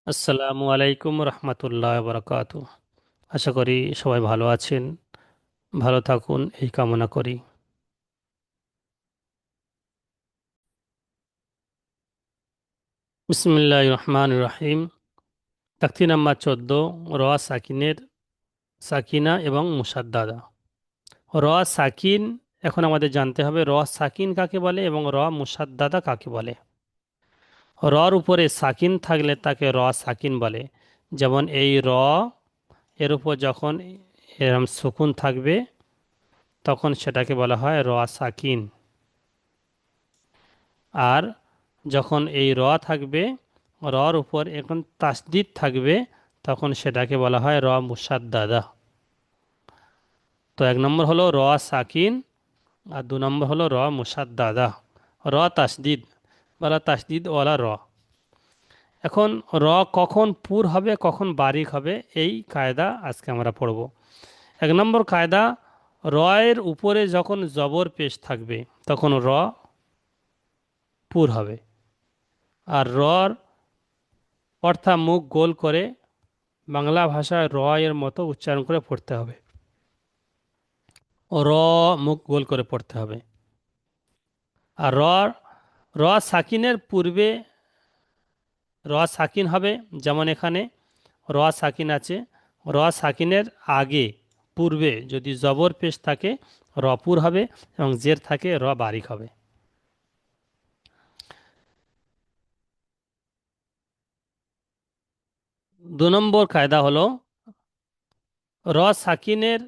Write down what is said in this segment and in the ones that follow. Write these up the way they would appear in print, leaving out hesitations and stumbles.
আসসালামু আলাইকুম রহমতুল্লাহ বরকাতু। আশা করি সবাই ভালো আছেন, ভালো থাকুন এই কামনা করি। বিসমিল্লাহ রহমান রহিম। তাকতি নাম্বার 14, র সাকিনের সাকিনা এবং মুসাদ্দাদা। র সাকিন, এখন আমাদের জানতে হবে র সাকিন কাকে বলে এবং র মুসাদ্দাদা কাকে বলে। রর উপরে সাকিন থাকলে তাকে র সাকিন বলে। যেমন এই র, এর উপর যখন এরম সুকুন থাকবে তখন সেটাকে বলা হয় র সাকিন। আর যখন এই র থাকবে, রর উপর এখন তাসদিদ থাকবে, তখন সেটাকে বলা হয় র মুসাদ্দাদা। তো এক নম্বর হলো র সাকিন, আর দু নম্বর হলো র মুসাদ্দাদা। র তাসদিদ বলা, তাসদিদ ওয়ালা র। এখন র কখন পুর হবে কখন বারিক হবে, এই কায়দা আজকে আমরা পড়ব। এক নম্বর কায়দা, র এর উপরে যখন জবর পেশ থাকবে তখন র পুর হবে। আর রর অর্থাৎ মুখ গোল করে বাংলা ভাষায় র এর মতো উচ্চারণ করে পড়তে হবে। র, মুখ গোল করে পড়তে হবে। আর র সাকিনের পূর্বে র সাকিন হবে। যেমন এখানে র সাকিন আছে, র সাকিনের আগে পূর্বে যদি জবর পেশ থাকে র পুর হবে, এবং জের থাকে র বারিক হবে। দু নম্বর কায়দা হলো, র সাকিনের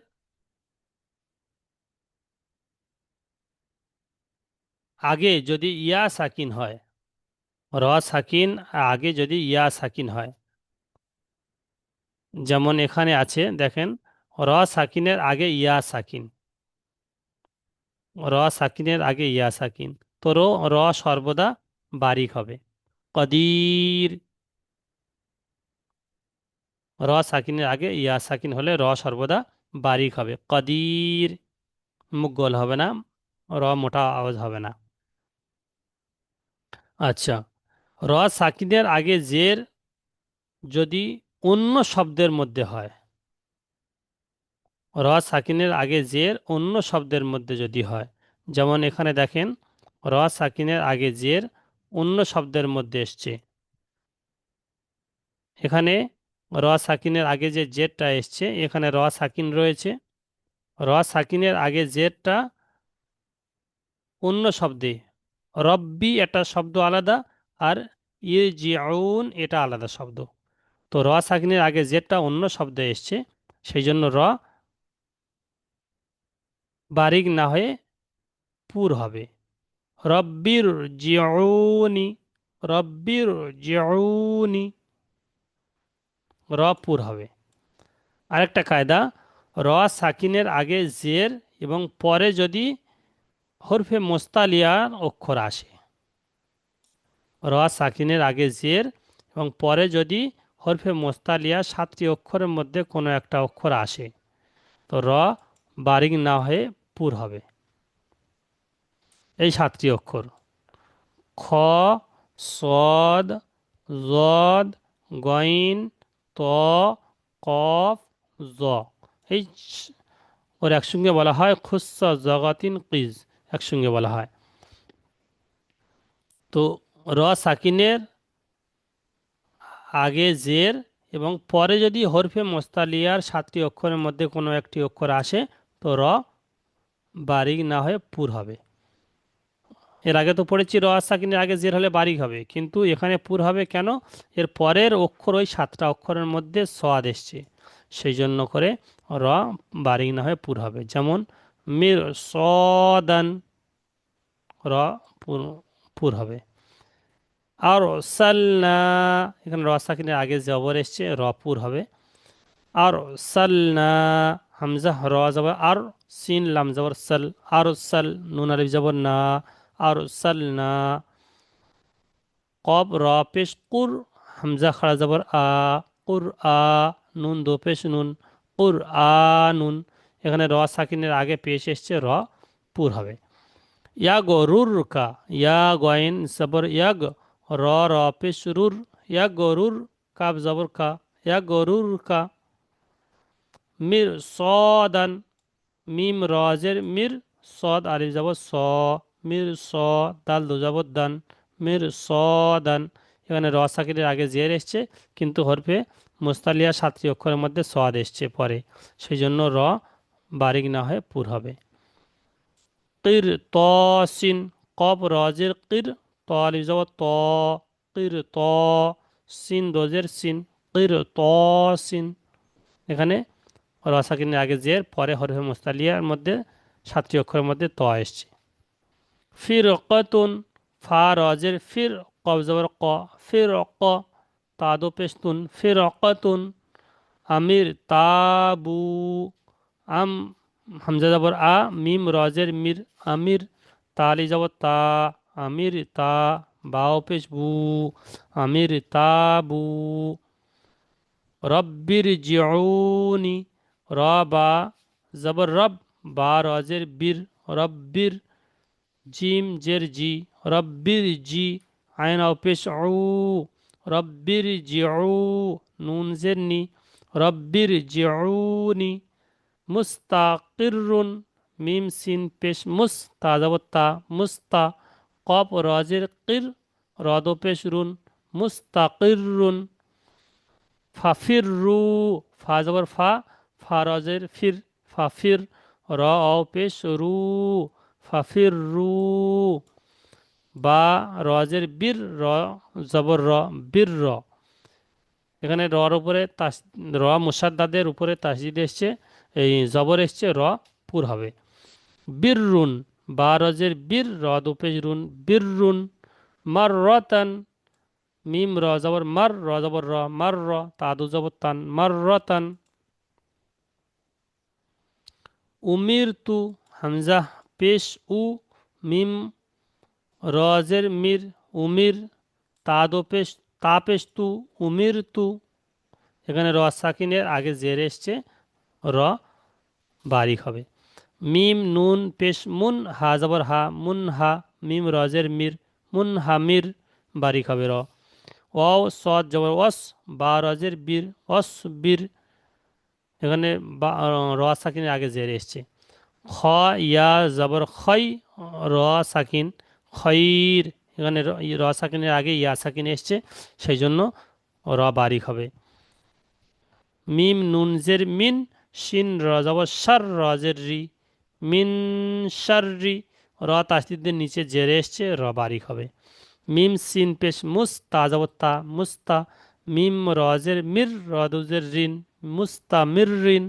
আগে যদি ইয়া সাকিন হয়, র সাকিন আগে যদি ইয়া সাকিন হয়, যেমন এখানে আছে দেখেন, র সাকিনের আগে ইয়া সাকিন, র সাকিনের আগে ইয়া সাকিন, তো র সর্বদা বারিক হবে। কদির, র সাকিনের আগে ইয়া সাকিন হলে র সর্বদা বারিক হবে। কদির, মুখ গোল হবে না, র মোটা আওয়াজ হবে না। আচ্ছা, র সাকিনের আগে জের যদি অন্য শব্দের মধ্যে হয়, র সাকিনের আগে জের অন্য শব্দের মধ্যে যদি হয়, যেমন এখানে দেখেন র সাকিনের আগে জের অন্য শব্দের মধ্যে এসছে। এখানে র সাকিনের আগে যে জেরটা এসছে, এখানে র সাকিন রয়েছে, র সাকিনের আগে জেরটা অন্য শব্দে, রব্বি একটা শব্দ আলাদা, আর ইরজিউন এটা আলাদা শব্দ। তো র সাকিনের আগে জেরটা অন্য শব্দে এসছে, সেই জন্য র বারিক না হয়ে পুর হবে। রব্বির জিউনি, রব্বির জিউনি, র পুর হবে। আরেকটা কায়দা, র সাকিনের আগে জের এবং পরে যদি হরফে মোস্তালিয়ার অক্ষর আসে, র সাকিনের আগে জের এবং পরে যদি হরফে মোস্তালিয়া 7টি অক্ষরের মধ্যে কোনো একটা অক্ষর আসে, তো র বারিক না হয়ে পুর হবে। এই 7টি অক্ষর খ, সদ, জদ, গইন, ত, কফ, জ। এই ওর একসঙ্গে বলা হয় খুস্স জগতিন কিজ, একসঙ্গে বলা হয়। তো র সাকিনের আগে জের এবং পরে যদি হরফে মোস্তালিয়ার 7টি অক্ষরের মধ্যে কোনো একটি অক্ষর আসে, তো র বারিক না হয়ে পুর হবে। এর আগে তো পড়েছি র সাকিনের আগে জের হলে বারিক হবে, কিন্তু এখানে পুর হবে কেন? এর পরের অক্ষর ওই 7টা অক্ষরের মধ্যে সোয়াদ এসছে, সেই জন্য করে র বারিক না হয়ে পুর হবে। যেমন মির সদান, র পুর পুর হবে। আর সালনা, এখানে র সাকিনের আগে জবর এসছে, র পুর হবে। আর সালনা, হামজা র জবর আর, সিন লাম জবর সাল, আর সাল, নুন আলিফ জবর না, আর সালনা। কব র পেশ কুর, হামজা খাড়া জবর আ, কুর আ, নুন দো পেশ নুন, কুর আ নুন। এখানে র সাকিনের আগে পেশ এসছে, র পুর হবে। ইয়া গরুর কা, ইয়া গয়েন জবর ইয়াগ, র র পেশ রুর, ইয়া গরুর কাব জবর কা, ইয়া গরুর কা। মির সদান, মিম রজের মির, সদ আলিফ জবর স, মির স, দাল দু জবর দান, মির সদান। এখানে র সাকিনের আগে জের এসছে, কিন্তু হরফে মুস্তালিয়া সাতটি অক্ষরের মধ্যে সদ এসছে পরে, সেই জন্য র বারিক না হয়ে পুর হবে। কির ত সিন, কব রজের কির, ত আলিফ জবর ত, কির ত, সিন দোজের সিন, কির ত সিন। এখানে র সাকিনের আগে জের, পরে হরফে মুস্তালিয়ার মধ্যে সাতটি অক্ষরের মধ্যে ত এসছে। ফির কতুন, ফা রজের ফির, কব জবর ক, ফির ক, তাদো পেস্তুন, ফির কতুন। আমির তাবু, আম হামজা জবর আ, মিম রজের মির, আমির, তালি জবর তা, আমির তা, বাও পেশ বু, আমির তাবু। রব্বির জিউনি, র বা জবর রব, বা রজের বীর, রব্বির, জিম জের জি, রব্বির জি, আইন আও পেশ উ, রব্বির জিউ, নুন জের নি, রব্বির জিউনি। মুস্তাকিরুন, মিম সিন পেশ মুস, তা জবর তা, মুস্তা, কফ রজের কির, রদ পেশ রুন, মুস্তাকিরুন। ফাফিররু, ফা জবর ফা, ফা রজের ফির, ফাফির, র অ পেশ রু, ফাফিররু। বা রজের বীর, র জবর র, বীর র। এখানে রর উপরে র মুসাদ্দাদের উপরে তাসদিদ এসছে, এই জবর এসছে, র পুর হবে। বীররুন, বা রজের বীর, র দুপেশ রুন, বীররুন। মার রতান, মিম র জবর মার, র জবর র, মার র, তাদু জবর তান, মার রতান। উমির তু, হামজা পেশ উ, মিম রজের মির, উমির, তাদো পেশ, তা পেশ তু, উমির তু। এখানে র সাকিনের আগে জের এসছে, র বারিক হবে। মিম নুন পেশ মুন, হা জবর হা, মুন হা, মিম রজের মির, মুন হামির, বারিক হবে র। ওয়াও সদ জবর ওয়াস, বা রজের বীর, অস বীর। এখানে র সাকিনের আগে জের এসছে। খ ইয়া জবর খই, র সাকিন, খইর। এখানে র সাকিনের আগে ইয়া সাকিন এসছে, সেই জন্য র বারিক হবে। মিম নুন জের মিন, শিন র জবর সার, রজের রি, মিন শাররি। র তাসদিদের নিচে জেরে এসছে, র বারিক হবে। মিম সিন পেশ মুস, তা জবর তা, মুস্তা, মিম রজের মির, রদুজের রিন, মুস্তামির রিন।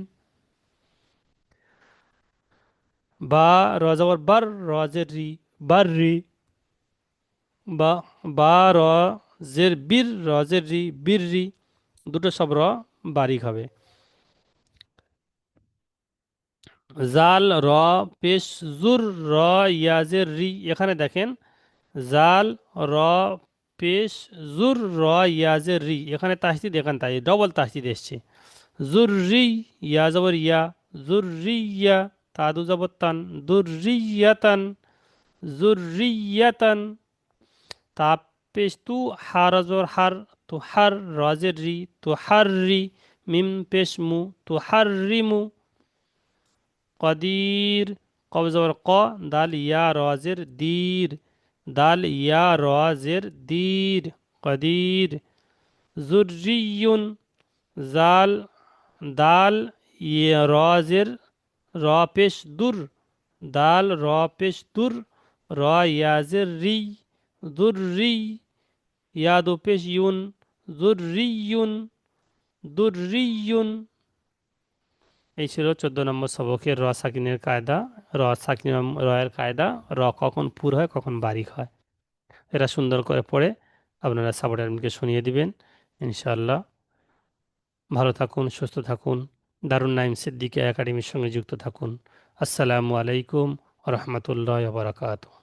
বা র জবর বার, রজের রি, বার রি। বা বা র জের বীর, রজের রি, বীর রি। দুটো সব র বারিক হবে। জাল র পেশ জুর, র ইয়াজের রি। এখানে দেখেন জাল র পেশ জুর, র ইয়াজের রি। এখানে তাসদিদ, এখানে তাই ডবল তাসদিদ এসছে। জুর রি, ইয়া জবর ইয়া, জুর রিয়া, তাদু জবর তান, দুর রিয়াতান, জুর রিয়াতান। তা পেশ তু, হার জবর হার, তু হার, রজের রি, তু হার রি, মিম পেশ মু, তু হার রিমু। কদির, কব জবর ক, দাল ইয়া রজের দীর, দাল ইয়া রজের দীর, কদির। জুররিয়ুন, জাল দাল ইয়া রজের র পেশ দুর, দাল র পেশ দুর, র ইয়াজের রি, দুররি। ইয়াদু পেশ ইউন, জুররিয়ুন, দুররিয়ুন। এই ছিল 14 নম্বর সবকের র সাকিনের কায়দা। র সাকিন রয়ের কায়দা, র কখন পুর হয় কখন বারিক হয়, এটা সুন্দর করে পড়ে আপনারা সাবঅর্ডিনেটকে শুনিয়ে দিবেন ইনশাআল্লাহ। ভালো থাকুন, সুস্থ থাকুন, দারুন নাইম সিদ্দিকী একাডেমির সঙ্গে যুক্ত থাকুন। আসসালামু আলাইকুম ওয়া রাহমাতুল্লাহি ওয়া বারাকাতুহু।